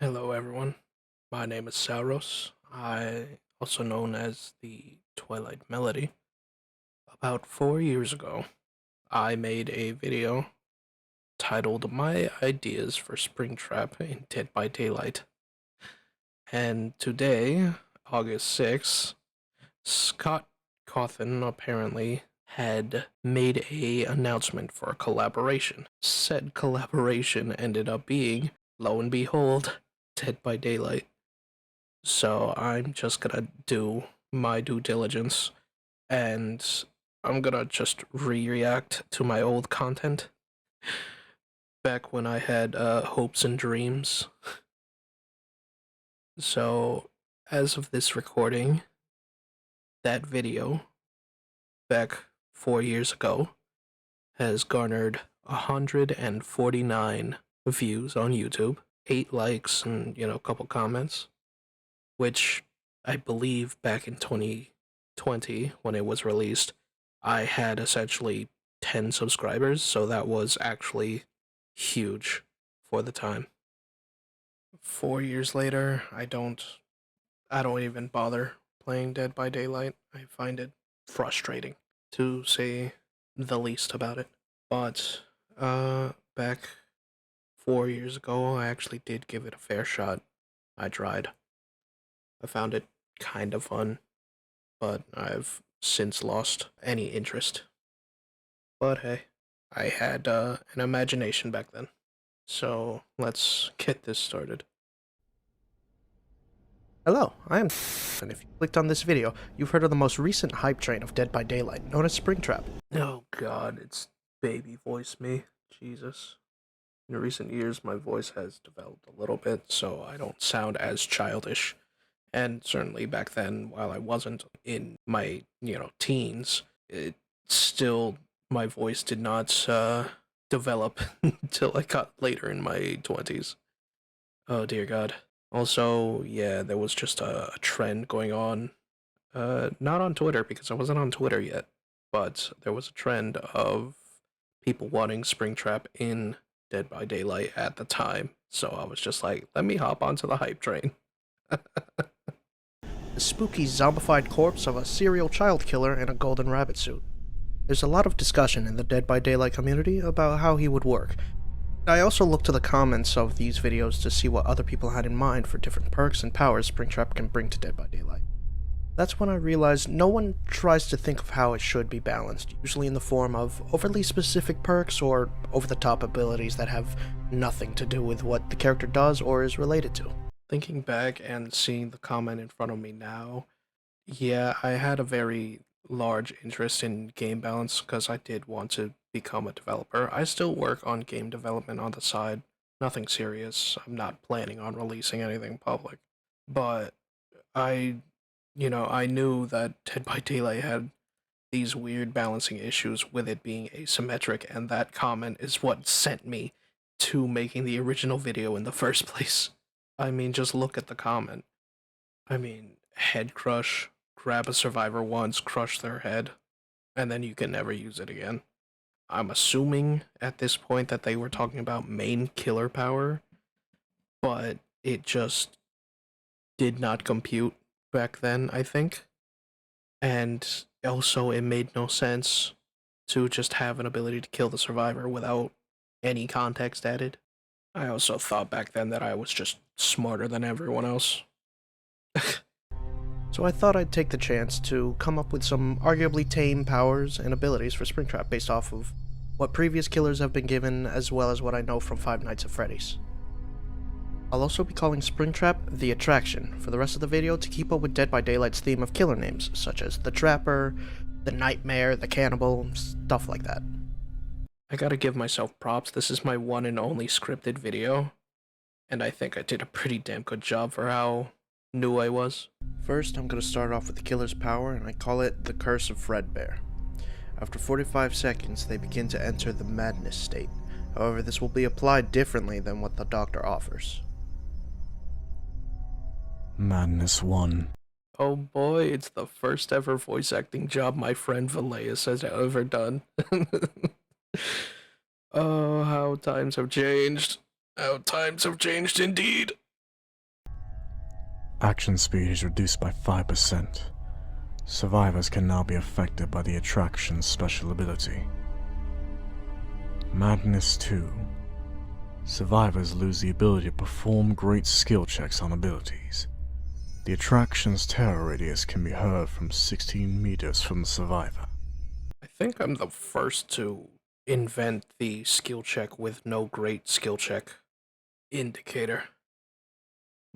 Hello, everyone. My name is Sauros. Also known as the Twilight Melody. About 4 years ago, I made a video titled My Ideas for Springtrap in Dead by Daylight. And today, August 6th, Scott Cawthon apparently had made a announcement for a collaboration. Said collaboration ended up being, lo and behold, Dead by Daylight. So I'm just gonna do my due diligence and I'm gonna just react to my old content back when I had hopes and dreams. So, as of this recording, that video back 4 years ago has garnered 149 views on YouTube, 8 likes, and a couple comments, which I believe back in 2020 when it was released, I had essentially 10 subscribers, so that was actually huge for the time. 4 years later, I don't even bother playing Dead by Daylight. I find it frustrating, to say the least about it. But back 4 years ago, I actually did give it a fair shot. I tried. I found it kind of fun, but I've since lost any interest. But hey, I had an imagination back then. So let's get this started. Hello, I am and if you clicked on this video, you've heard of the most recent hype train of Dead by Daylight, known as Springtrap. Oh god, it's baby voice me. Jesus. In recent years, my voice has developed a little bit, so I don't sound as childish. And certainly back then, while I wasn't in my, teens, it still, my voice did not develop until I got later in my 20s. Oh dear god. Also, yeah, there was just a trend going on. Not on Twitter, because I wasn't on Twitter yet, but there was a trend of people wanting Springtrap in Dead by Daylight at the time. So I was just like, let me hop onto the hype train. The spooky zombified corpse of a serial child killer in a golden rabbit suit. There's a lot of discussion in the Dead by Daylight community about how he would work. I also looked to the comments of these videos to see what other people had in mind for different perks and powers Springtrap can bring to Dead by Daylight. That's when I realized no one tries to think of how it should be balanced, usually in the form of overly specific perks or over-the-top abilities that have nothing to do with what the character does or is related to. Thinking back and seeing the comment in front of me now, yeah, I had a very large interest in game balance because I did want to become a developer. I still work on game development on the side. Nothing serious. I'm not planning on releasing anything public. But I, I knew that Dead by Daylight had these weird balancing issues with it being asymmetric, and that comment is what sent me to making the original video in the first place. I mean, just look at the comment. I mean, head crush, grab a survivor once, crush their head, and then you can never use it again. I'm assuming at this point that they were talking about main killer power, but it just did not compute back then, I think. And also, it made no sense to just have an ability to kill the survivor without any context added. I also thought back then that I was just smarter than everyone else. So I thought I'd take the chance to come up with some arguably tame powers and abilities for Springtrap based off of what previous killers have been given, as well as what I know from Five Nights at Freddy's. I'll also be calling Springtrap the Attraction for the rest of the video to keep up with Dead by Daylight's theme of killer names, such as the Trapper, the Nightmare, the Cannibal, stuff like that. I gotta give myself props, this is my one and only scripted video, and I think I did a pretty damn good job for how new I was. First, I'm gonna start off with the killer's power, and I call it the Curse of Fredbear. After 45 seconds, they begin to enter the madness state. However, this will be applied differently than what the doctor offers. Madness 1. Oh boy, it's the first ever voice acting job my friend Valeus has ever done. Oh, how times have changed. How times have changed indeed. Action speed is reduced by 5%. Survivors can now be affected by the attraction's special ability. Madness 2. Survivors lose the ability to perform great skill checks on abilities. The attraction's terror radius can be heard from 16 meters from the survivor. I think I'm the first to invent the skill check with no great skill check indicator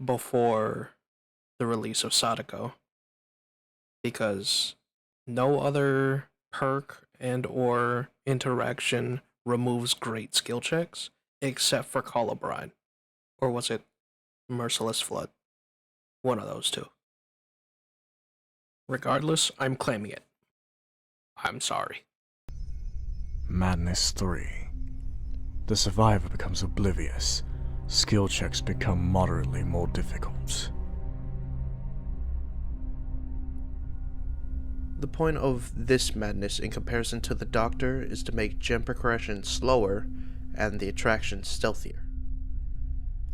before the release of Sadako, because no other perk and or interaction removes great skill checks except for Colubrine. Or was it Merciless Flood? One of those two. Regardless, I'm claiming it. I'm sorry. Madness 3. The survivor becomes oblivious. Skill checks become moderately more difficult. The point of this madness in comparison to the Doctor is to make gem progression slower and the attraction stealthier.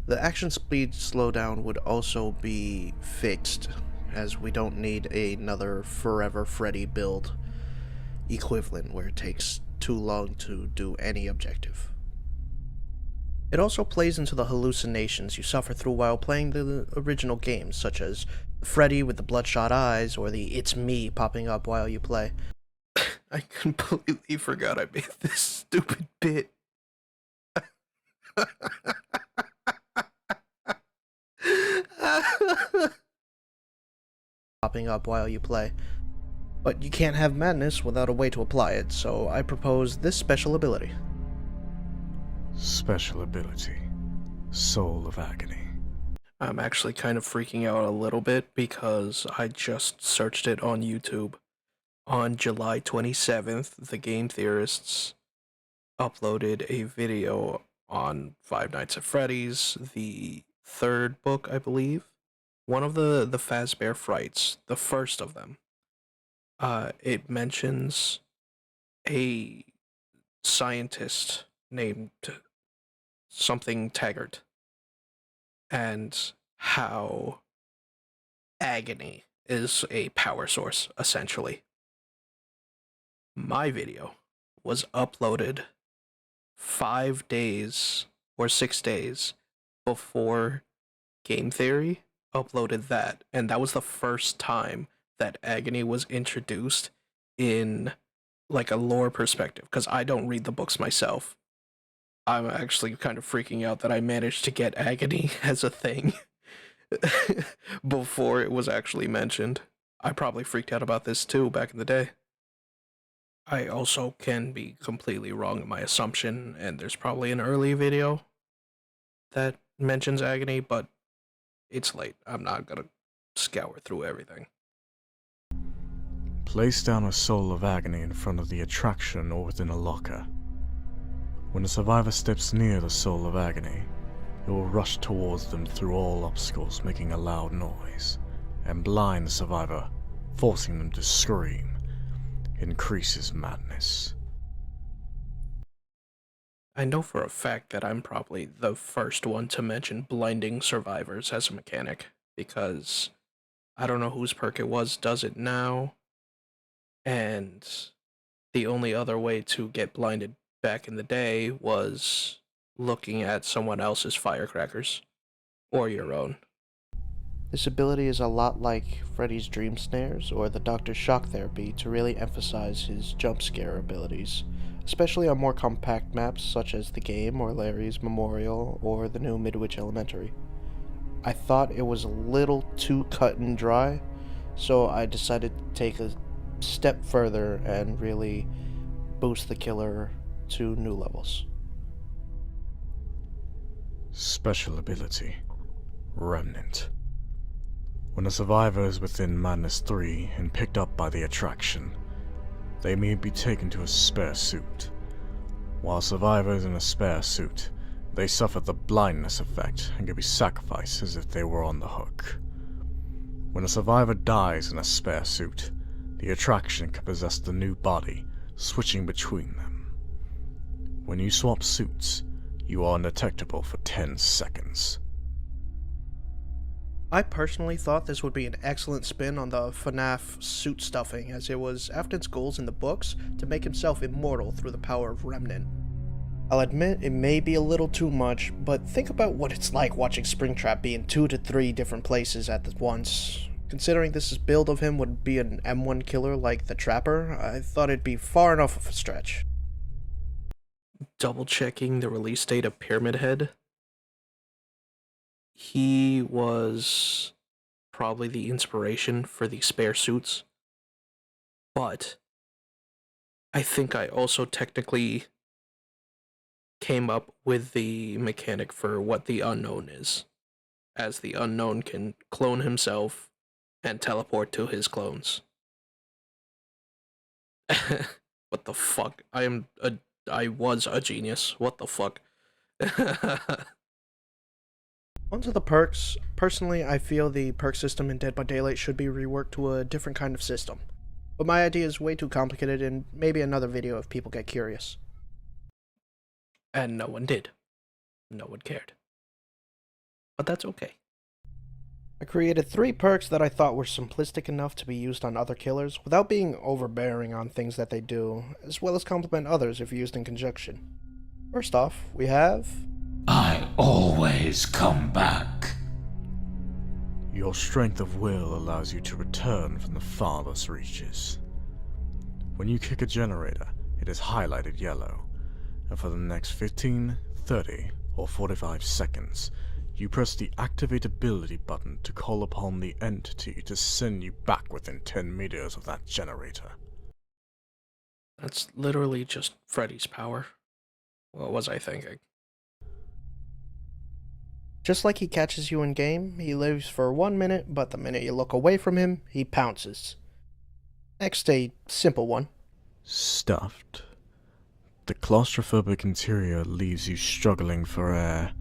The action speed slowdown would also be fixed, as we don't need another Forever Freddy build equivalent where it takes too long to do any objective. It also plays into the hallucinations you suffer through while playing the original games, such as Freddy with the bloodshot eyes or the "it's me" popping up while you play. I completely forgot I made this stupid bit. Popping up while you play. But you can't have madness without a way to apply it, so I propose this special ability. Special ability. Soul of Agony. I'm actually kind of freaking out a little bit because I just searched it on YouTube. On July 27th, the Game Theorists uploaded a video on Five Nights at Freddy's, the third book, I believe. One of the Fazbear Frights, the first of them. It mentions a scientist named something Taggart, and how agony is a power source, essentially. My video was uploaded 5 days or 6 days before Game Theory uploaded that, and that was the first time that agony was introduced in like a lore perspective, because I don't read the books myself. I'm actually kind of freaking out that I managed to get agony as a thing before it was actually mentioned. I probably freaked out about this too back in the day. I also can be completely wrong in my assumption, and there's probably an early video that mentions agony, but it's late. I'm not gonna scour through everything. Place down a Soul of Agony in front of the attraction or within a locker. When the survivor steps near the Soul of Agony, it will rush towards them through all obstacles, making a loud noise, and blind the survivor, forcing them to scream. It increases madness. I know for a fact that I'm probably the first one to mention blinding survivors as a mechanic, because I don't know whose perk it was does it now, and the only other way to get blinded back in the day was looking at someone else's firecrackers, or your own. This ability is a lot like Freddy's Dream Snares or the Doctor's Shock Therapy to really emphasize his jump scare abilities, especially on more compact maps such as the game or Larry's Memorial or the new Midwich Elementary. I thought it was a little too cut and dry, so I decided to take a step further and really boost the killer to new levels. Special ability. Remnant. When a survivor is within Madness 3 and picked up by the attraction, they may be taken to a spare suit. While survivors in a spare suit, they suffer the blindness effect and can be sacrificed as if they were on the hook. When a survivor dies in a spare suit, the attraction can possess the new body, switching between them. When you swap suits, you are undetectable for 10 seconds. I personally thought this would be an excellent spin on the FNAF suit stuffing, as it was Afton's goals in the books to make himself immortal through the power of Remnant. I'll admit it may be a little too much, but think about what it's like watching Springtrap be in 2 to 3 different places at once. Considering this build of him would be an M1 killer like the Trapper, I thought it'd be far enough of a stretch. Double checking the release date of Pyramid Head. He was probably the inspiration for the spare suits, but I think I also technically came up with the mechanic for what the Unknown is, as the Unknown can clone himself and teleport to his clones. What the fuck? I was a genius. What the fuck? Onto the perks. Personally, I feel the perk system in Dead by Daylight should be reworked to a different kind of system. But my idea is way too complicated, and maybe another video if people get curious. And no one did. No one cared. But that's okay. I created 3 perks that I thought were simplistic enough to be used on other killers without being overbearing on things that they do, as well as complement others if used in conjunction. First off, we have... I always come back. Your strength of will allows you to return from the farthest reaches. When you kick a generator, it is highlighted yellow, and for the next 15, 30, or 45 seconds, you press the Activate Ability button to call upon the entity to send you back within 10 meters of that generator. That's literally just Freddy's power. What was I thinking? Just like he catches you in game, he lives for 1 minute, but the minute you look away from him, he pounces. Next, a simple one. Stuffed. The claustrophobic interior leaves you struggling for air.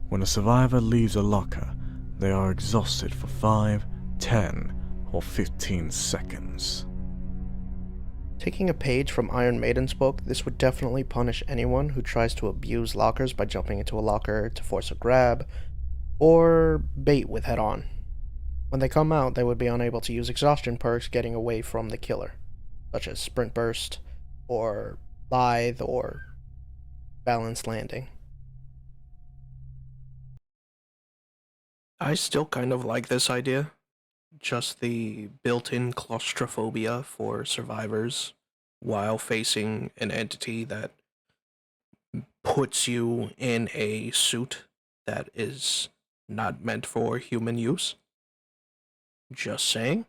When a survivor leaves a locker, they are exhausted for 5, 10, or 15 seconds. Taking a page from Iron Maiden's book, this would definitely punish anyone who tries to abuse lockers by jumping into a locker to force a grab, or bait with head-on. When they come out, they would be unable to use exhaustion perks getting away from the killer, such as Sprint Burst, or Lithe, or Balanced Landing. I still kind of like this idea. Just the built-in claustrophobia for survivors while facing an entity that puts you in a suit that is not meant for human use. Just saying.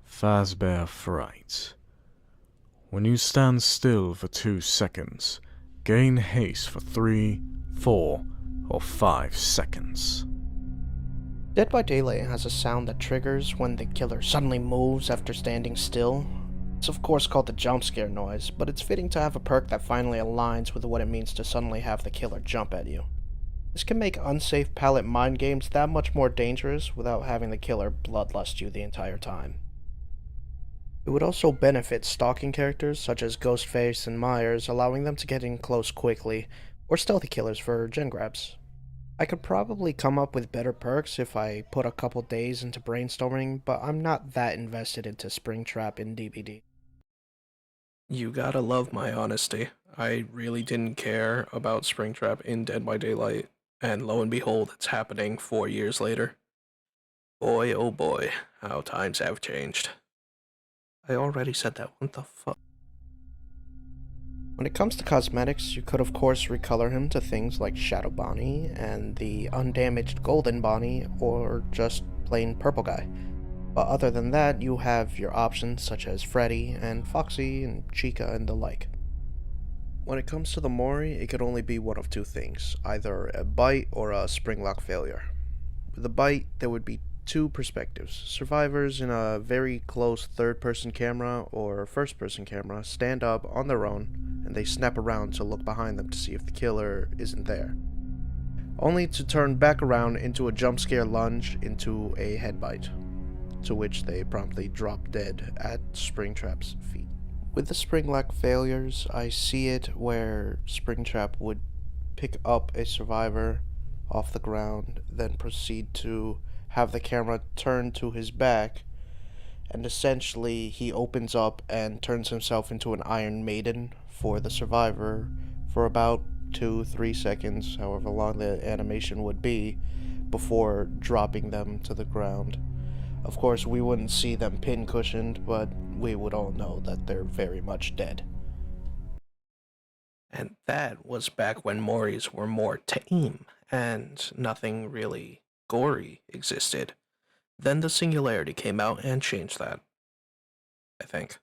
Fazbear Fright. When you stand still for 2 seconds, gain haste for 3, 4, or 5 seconds. Dead by Daylight has a sound that triggers when the killer suddenly moves after standing still. It's of course called the jump scare noise, but it's fitting to have a perk that finally aligns with what it means to suddenly have the killer jump at you. This can make unsafe pallet mind games that much more dangerous without having the killer bloodlust you the entire time. It would also benefit stalking characters such as Ghostface and Myers, allowing them to get in close quickly, or stealthy killers for gen grabs. I could probably come up with better perks if I put a couple days into brainstorming, but I'm not that invested into Springtrap in DBD. You gotta love my honesty. I really didn't care about Springtrap in Dead by Daylight, and lo and behold, it's happening 4 years later. Boy, oh boy, how times have changed. I already said that, what the fuck? When it comes to cosmetics, you could of course recolor him to things like Shadow Bonnie and the undamaged Golden Bonnie, or just plain Purple Guy. But other than that, you have your options such as Freddy and Foxy and Chica and the like. When it comes to the Mori, it could only be one of 2 things, either a bite or a spring lock failure. With a bite, there would be 2 perspectives. Survivors in a very close third-person camera or first-person camera stand up on their own, and they snap around to look behind them to see if the killer isn't there, only to turn back around into a jump scare lunge into a head bite, to which they promptly drop dead at Springtrap's feet. With the spring lock failures, I see it where Springtrap would pick up a survivor off the ground, then proceed to have the camera turn to his back, and essentially he opens up and turns himself into an Iron Maiden for the survivor for about 2-3 seconds, however long the animation would be, before dropping them to the ground. Of course, we wouldn't see them pin-cushioned, but we would all know that they're very much dead. And that was back when Moris were more tame, and nothing really gory existed. Then the Singularity came out and changed that, I think.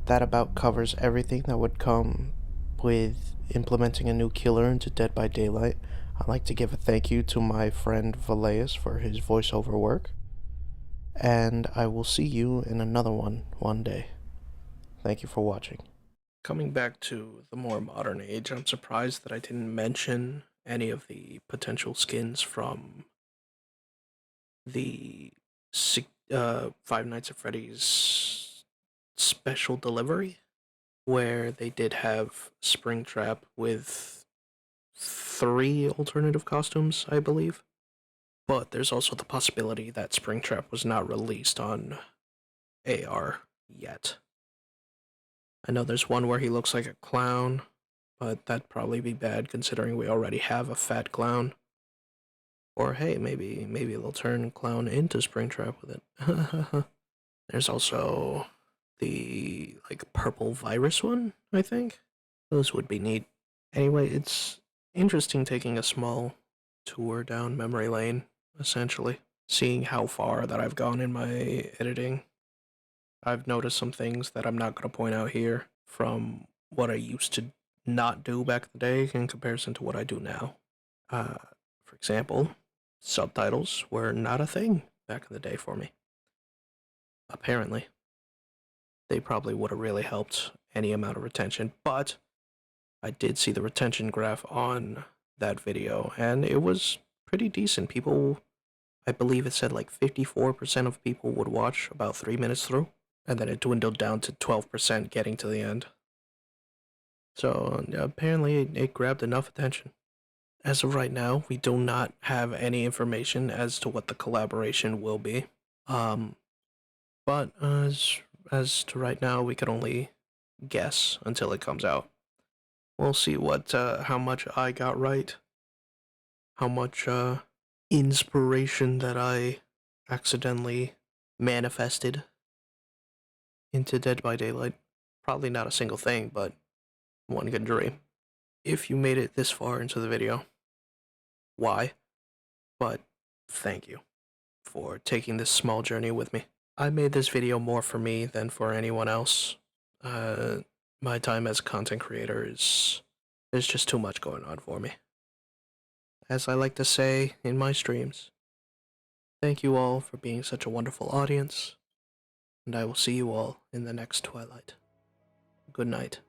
That about covers everything that would come with implementing a new killer into Dead by Daylight. I'd like to give a thank you to my friend Valeus for his voiceover work, and I will see you in another one day. Thank you for watching. Coming back to the more modern age, I'm surprised that I didn't mention any of the potential skins from the Five Nights at Freddy's special delivery, where they did have Springtrap with 3 alternative costumes, I believe. But there's also the possibility that Springtrap was not released on AR yet. I know there's one where he looks like a clown, but that'd probably be bad considering we already have a fat clown. Or hey, maybe they'll turn clown into Springtrap with it. There's also the purple virus one, I think. Those would be neat. Anyway, it's interesting taking a small tour down memory lane, essentially. Seeing how far that I've gone in my editing. I've noticed some things that I'm not going to point out here from what I used to not do back in the day in comparison to what I do now. For example, subtitles were not a thing back in the day for me. Apparently. They probably would have really helped any amount of retention, but I did see the retention graph on that video, and it was pretty decent. People, I believe it said 54% of people would watch about 3 minutes through, and then it dwindled down to 12% getting to the end. So apparently it grabbed enough attention. As of right now, we do not have any information as to what the collaboration will be. But as to right now, we can only guess until it comes out. We'll see how much I got right, how much inspiration that I accidentally manifested into Dead by Daylight. Probably not a single thing, but one good dream. If you made it this far into the video, why? But thank you for taking this small journey with me. I made this video more for me than for anyone else. My time as a content creator there's just too much going on for me. As I like to say in my streams, thank you all for being such a wonderful audience, and I will see you all in the next Twilight. Good night.